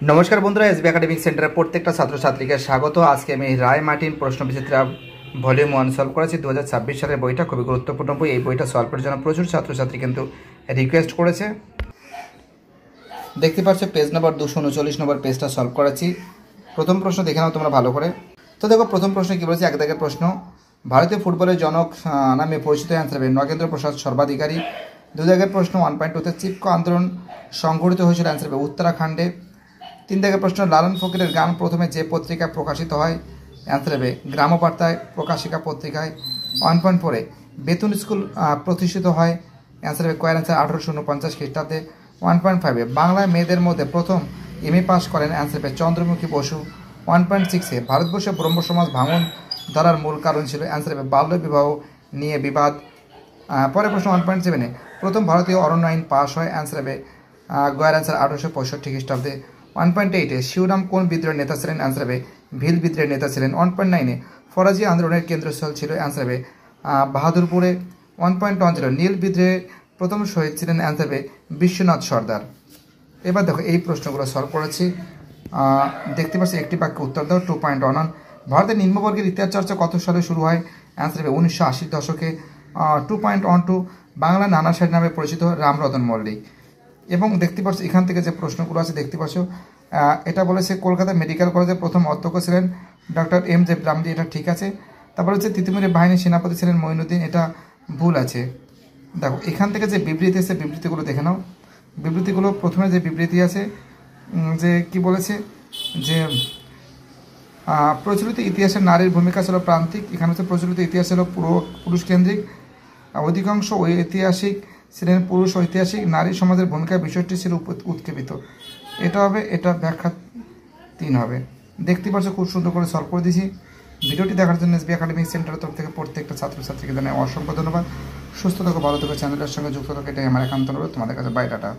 नमस्कार बंधुरा SB academic centre प्रत्येकटा छात्र छात्री के स्वागत। आज के मैं राय मार्टिन प्रश्न विचित्रा भल्यूम 1 सल्व करेছি 2026 সালের বইটা খুবই গুরুত্বপূর্ণ বই। এই বইটা সলভের জন্য প্রচুর ছাত্রছাত্রী কিন্তু রিকোয়েস্ট করেছে। দেখতে পাচ্ছ পেজ নাম্বার 239 নম্বর পেজটা সলভ করেছি। প্রথম প্রশ্ন দেখে নাও তোমরা ভালো করে। তো দেখো প্রথম প্রশ্ন কি বলেছে, এক দাগের প্রশ্ন। ভারতীয় ফুটবলের জনক নামে পরিচিত অ্যান্সার হবে নগেন্দ্র প্রসাদ সর্বাধিকারী। দুই দাগের প্রশ্ন 1.2 তে চিপকো আন্দোলন সংঘটিত হয়েছিল, অ্যান্সার হবে উত্তরাখণ্ডে। তিন দাগের প্রশ্ন, লালন ফকিরের গান প্রথমে যে পত্রিকায় প্রকাশিত হয়, অ্যান্সার হবে গ্রামবার্তায় প্রকাশিকা পত্রিকায়। 1.4 বেতন স্কুল প্রতিষ্ঠিত হয়, অ্যান্সার হবে কয়ের অ্যান্সার 1849 খ্রিস্টাব্দে। 1.5 বাংলায় মেয়েদের মধ্যে প্রথম এমএ পাস করেন, অ্যান্সার হবে চন্দ্রমুখী বসু। 1.6 ভারতবর্ষে ব্রহ্ম সমাজ ভাঙন ধরার মূল কারণ ছিল, অ্যান্সার হবে বাল্য বিবাহ নিয়ে বিবাদ। পরের প্রশ্ন 1.7 প্রথম ভারতীয় অরণ্য আইন পাস হয়, অ্যান্সার হবে গয়ের অ্যান্সার 1865 খ্রিস্টাব্দে। 1.8 শিবরাম কোন বিদ্রোহের নেতা ছিলেন, অ্যান্সার হবে ভিল বিদ্রোহের নেতা ছিলেন। 1.9 ফরাজি আন্দোলনের কেন্দ্রস্থল ছিল, অ্যান্সার হবে বাহাদুরপুরে। 1.10 নীল বিদ্রোহে প্রথম শহীদ ছিলেন, অ্যান্সার হবে বিশ্বনাথ সর্দার। এবার দেখো এই প্রশ্নগুলো সলভ করেছি। দেখতে পাচ্ছি একটি বাক্যে উত্তর দাও। 2.1 ভারতের নিম্নবর্গের ইতিহাস চর্চা কত সালে শুরু হয়, অ্যান্সার হবে 1980 দশকে। 2.12 বাংলা নানা সাহেব নামে পরিচিত রামরতন মল্লিক। এবং দেখতে পাচ্ছ এখান থেকে যে প্রশ্নগুলো আছে দেখতে পাচ্ছ, এটা বলেছে কলকাতা মেডিকেল কলেজের প্রথম অধ্যক্ষ ছিলেন ডক্টর এম.জে. ব্রামলি, এটা ঠিক আছে। তারপর হচ্ছে তিতুমিরের বাহিনীর সেনাপতি ছিলেন মঈনুদ্দিন, এটা ভুল আছে। দেখো এখান থেকে যে বিবৃতি আছে বিবৃতিগুলো দেখে নাও। বিবৃতিগুলো প্রথমে যে বিবৃতি আছে যে কি বলেছে যে প্রচলিত ইতিহাসে নারীর ভূমিকা ছিল প্রান্তিক, এখানে হচ্ছে প্রচলিত ইতিহাস ছিল পুরুষকেন্দ্রিক, অধিকাংশ ঐতিহাসিক ছিলেন পুরুষ ঐতিহাসিক, নারী সমাজের ভূমিকার বিষয়টি ছিল উৎক্ষেপিত, এটা হবে, এটা ব্যাখ্যা 3 হবে। দেখতে পাচ্ছ খুব সুন্দর করে সলভ করে দিয়েছি। ভিডিওটি দেখার জন্য এসবি একাডেমিক সেন্টারের তরফ থেকে প্রত্যেকটা ছাত্রছাত্রীকে জানাই অসংখ্য ধন্যবাদ। সুস্থ থাকো, ভালো থাকো, চ্যানেলের সঙ্গে যুক্ত থাকো, এটাই আমার একান্ত অনুরোধ। তোমাদের কাছে বাই, টাটা।